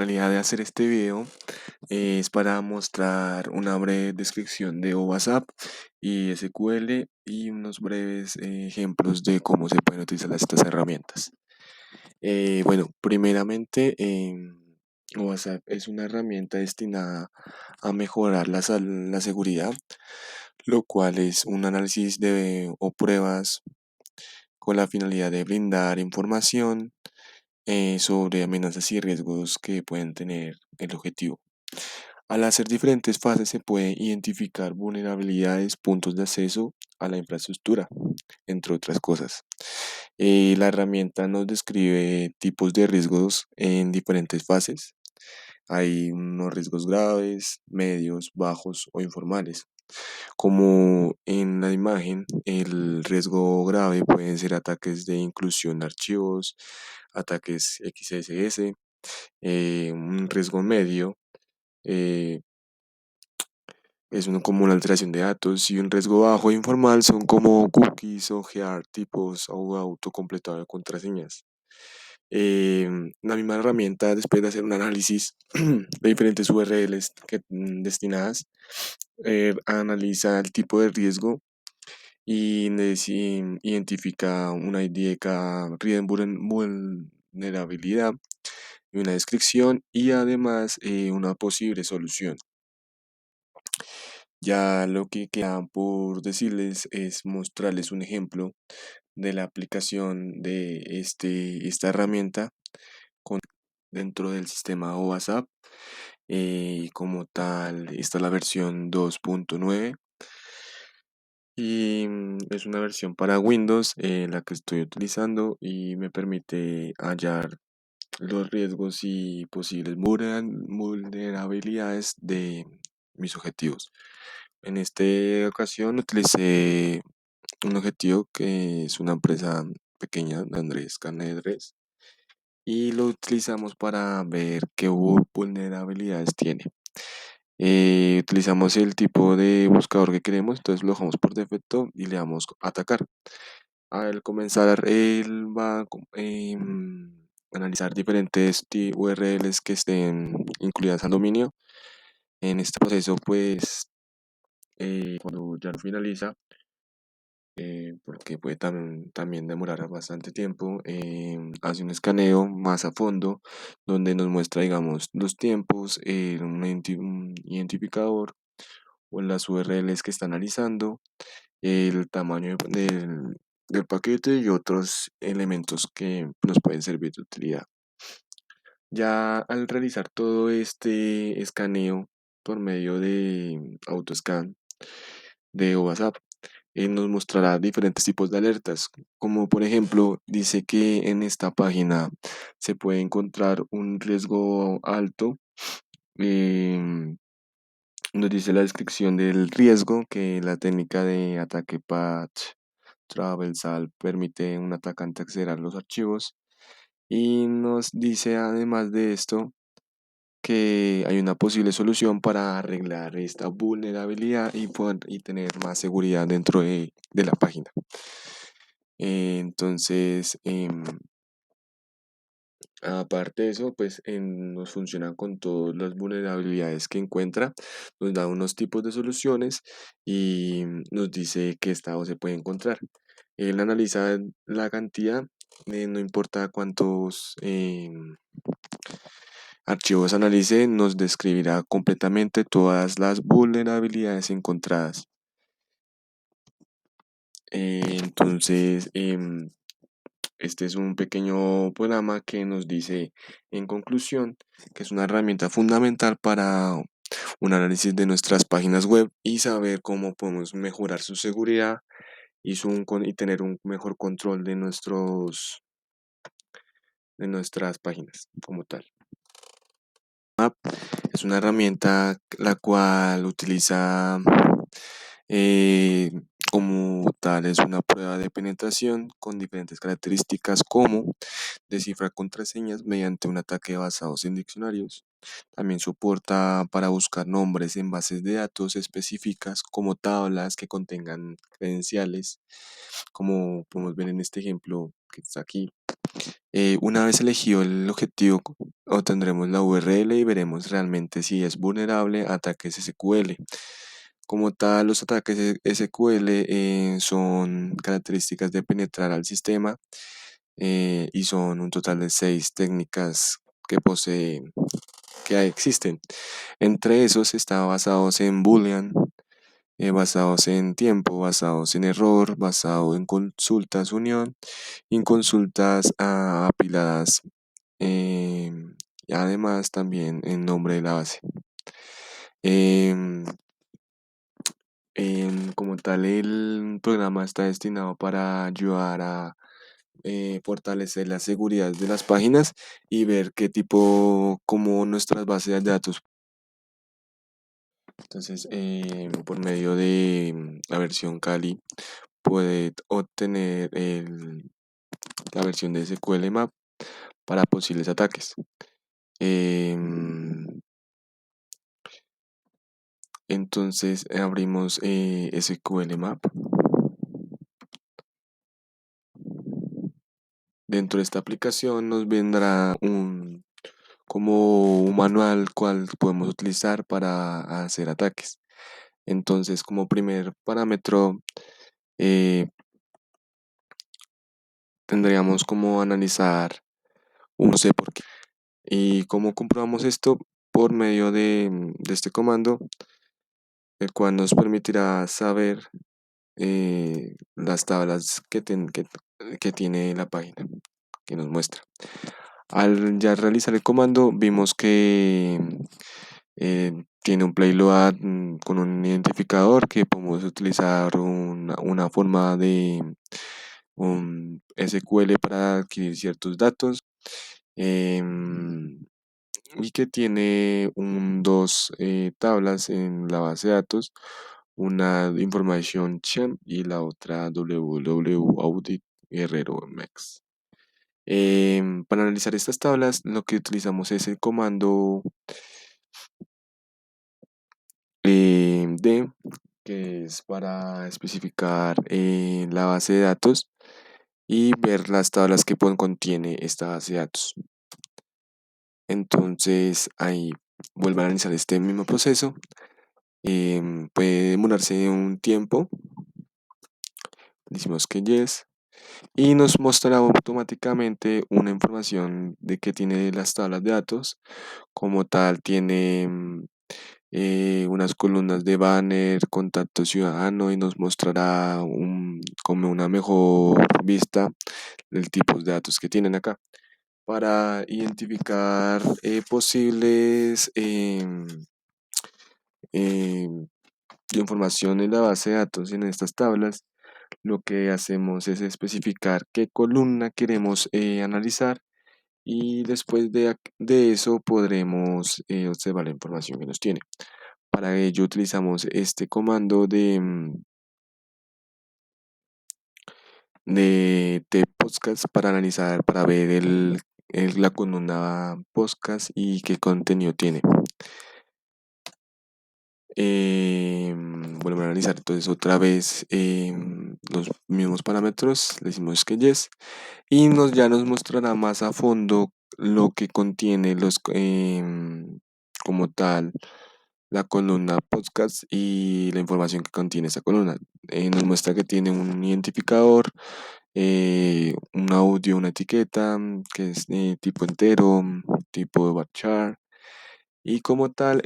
La realidad de hacer este video es para mostrar una breve descripción de WhatsApp y SQL y unos breves ejemplos de cómo se pueden utilizar estas herramientas. Bueno, primeramente, WhatsApp es una herramienta destinada a mejorar la seguridad, lo cual es un análisis o pruebas con la finalidad de brindar información sobre amenazas y riesgos que pueden tener el objetivo. Al hacer diferentes fases se puede identificar vulnerabilidades, puntos de acceso a la infraestructura, entre otras cosas. La herramienta nos describe tipos de riesgos en diferentes fases. Hay unos riesgos graves, medios, bajos o informales. Como en la imagen, el riesgo grave pueden ser ataques de inclusión de archivos, ataques XSS, un riesgo medio eh, es uno como una alteración de datos, y un riesgo bajo e informal son como cookies, ojear tipos o autocompletado de contraseñas. La misma herramienta, después de hacer un análisis de diferentes URLs destinadas, analiza el tipo de riesgo y identifica una ID de cada vulnerabilidad y una descripción y además una posible solución. Ya lo que queda por decirles es mostrarles un ejemplo de la aplicación de esta herramienta con, dentro del sistema WhatsApp. Como tal, esta es la versión 2.9 y es una versión para Windows la que estoy utilizando y me permite hallar los riesgos y posibles vulnerabilidades de mis objetivos. En esta ocasión utilicé un objetivo que es una empresa pequeña de Andrés Canedres y lo utilizamos para ver qué vulnerabilidades tiene. Utilizamos el tipo de buscador que queremos, entonces lo dejamos por defecto y le damos a atacar. Al comenzar, él va a analizar diferentes URLs que estén incluidas al dominio. En este proceso, pues, cuando ya lo finaliza, porque puede también demorar bastante tiempo, hace un escaneo más a fondo donde nos muestra, digamos, los tiempos, un identificador o las URLs que está analizando, el tamaño del paquete y otros elementos que nos pueden servir de utilidad. Ya al realizar todo este escaneo por medio de AutoScan de WhatsApp, nos mostrará diferentes tipos de alertas, como por ejemplo dice que en esta página se puede encontrar un riesgo alto. em, Nos dice la descripción del riesgo que la técnica de ataque patch traversal permite a un atacante acceder a los archivos, y nos dice además de esto que hay una posible solución para arreglar esta vulnerabilidad y tener más seguridad dentro de la página. Entonces, aparte de eso, pues nos funciona con todas las vulnerabilidades que encuentra, nos da unos tipos de soluciones y nos dice qué estado se puede encontrar. Él analiza la cantidad, no importa cuántos archivos analice, nos describirá completamente todas las vulnerabilidades encontradas. Entonces, este es un pequeño programa que nos dice, en conclusión, que es una herramienta fundamental para un análisis de nuestras páginas web y saber cómo podemos mejorar su seguridad y tener un mejor control de nuestras páginas como tal. Es una herramienta la cual utiliza eh, como tal, es una prueba de penetración con diferentes características como descifrar contraseñas mediante un ataque basado en diccionarios. También soporta para buscar nombres en bases de datos específicas como tablas que contengan credenciales, como podemos ver en este ejemplo, que está aquí. Una vez elegido el objetivo, obtendremos la URL y veremos realmente si es vulnerable a ataques SQL. Como tal, los ataques SQL son características de penetrar al sistema y son un total de 6 técnicas que poseen, que existen. Entre esos está basados en Boolean, basados en tiempo, basados en error, basado en consultas unión, en consultas apiladas, y además también en nombre de la base. Em, como tal, el programa está destinado para ayudar a fortalecer la seguridad de las páginas y ver qué tipo, como nuestras bases de datos. Entonces, por medio de la versión Kali, puede obtener la versión de SQL Map para posibles ataques. Em, entonces, abrimos SQL Map. Dentro de esta aplicación nos vendrá como un manual cual podemos utilizar para hacer ataques. Entonces, como primer parámetro, eh, tendríamos como analizar un C por qué. ¿Y cómo comprobamos esto? Por medio de este comando, el cual nos permitirá saber las tablas que tiene la página que nos muestra. Al ya realizar el comando, vimos que tiene un payload con un identificador que podemos utilizar una forma de un SQL para adquirir ciertos datos. em, y que tiene dos tablas en la base de datos, una de Information Champ y la otra www Audit Guerrero Max. Para analizar estas tablas, lo que utilizamos es el comando D, que es para especificar la base de datos y ver las tablas que contiene esta base de datos. Entonces ahí vuelve a analizar este mismo proceso. Puede demorarse un tiempo, decimos que yes, y nos mostrará automáticamente una información de que tiene las tablas de datos. Como tal, tiene unas columnas de banner, contacto ciudadano y nos mostrará como una mejor vista del tipo de datos que tienen acá para identificar posibles em, información en la base de datos en estas tablas. Lo que hacemos es especificar qué columna queremos analizar y después de eso podremos observar la información que nos tiene. Para ello utilizamos este comando de podcast para analizar, para ver la columna podcast y qué contenido tiene. Volvemos a analizar entonces otra vez los mismos parámetros, le decimos que yes y ya nos mostrará más a fondo lo que contiene como tal la columna podcast y la información que contiene esa columna. Nos muestra que tiene un identificador, un audio, una etiqueta que es tipo entero, tipo de varchar. Y como tal,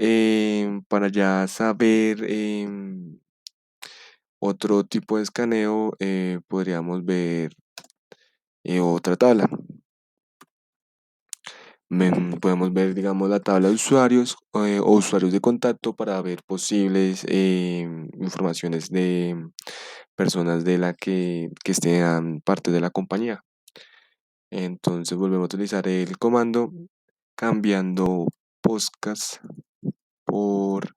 para ya saber otro tipo de escaneo, podríamos ver otra tabla. Podemos ver, digamos, la tabla de usuarios o usuarios de contacto para ver posibles informaciones de personas de la que estén parte de la compañía. Entonces volvemos a utilizar el comando cambiando podcast por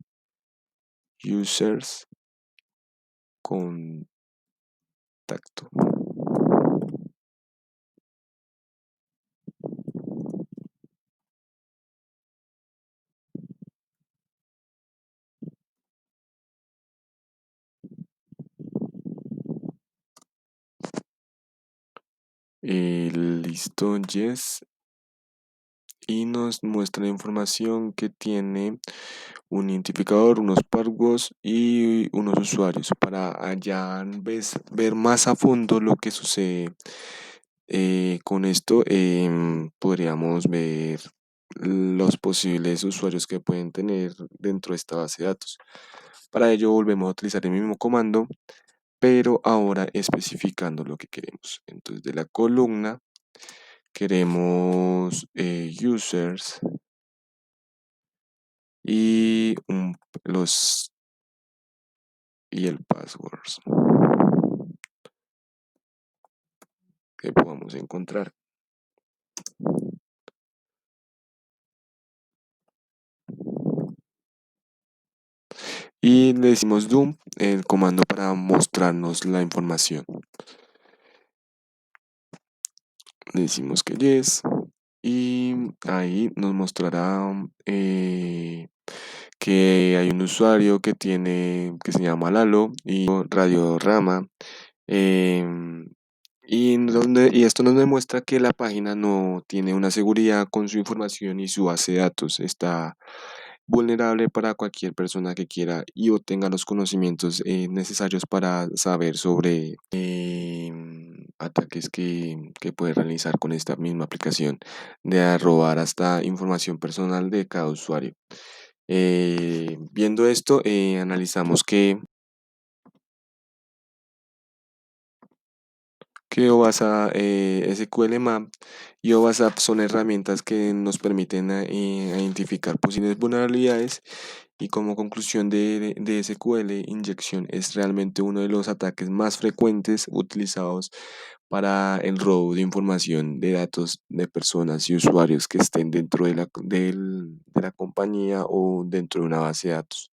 users contacto. Listo, yes. Y nos muestra la información que tiene un identificador, unos passwords y unos usuarios para allá ver más a fondo lo que sucede. Con esto podríamos ver los posibles usuarios que pueden tener dentro de esta base de datos. Para ello volvemos a utilizar el mismo comando, pero ahora especificando lo que queremos. Entonces de la columna queremos users y los y el passwords que podamos encontrar. Y le decimos dump, el comando para mostrarnos la información. Le decimos que yes y ahí nos mostrará que hay un usuario que se llama Lalo y Radiorama. em, y esto nos demuestra que la página no tiene una seguridad con su información y su base de datos. Está vulnerable para cualquier persona que quiera y obtenga los conocimientos necesarios para saber sobre ataques que puede realizar con esta misma aplicación, de robar hasta información personal de cada usuario. Viendo esto, analizamos que OWASP, SQL Map y OWASP son herramientas que nos permiten identificar posibles vulnerabilidades y como conclusión de SQL, inyección es realmente uno de los ataques más frecuentes utilizados para el robo de información de datos de personas y usuarios que estén dentro de la compañía o dentro de una base de datos.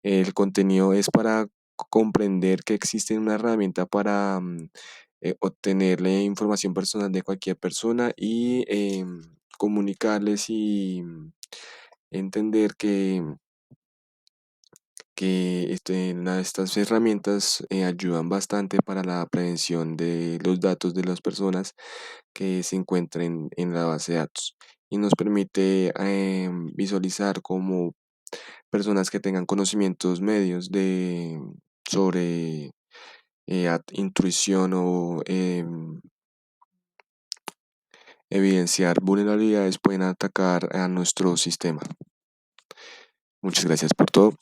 El contenido es para comprender que existe una herramienta para obtener la información personal de cualquier persona y comunicarles y entender que estas herramientas ayudan bastante para la prevención de los datos de las personas que se encuentren en la base de datos y nos permite visualizar como personas que tengan conocimientos medios sobre intrusión o evidenciar vulnerabilidades pueden atacar a nuestro sistema. Muchas gracias por todo.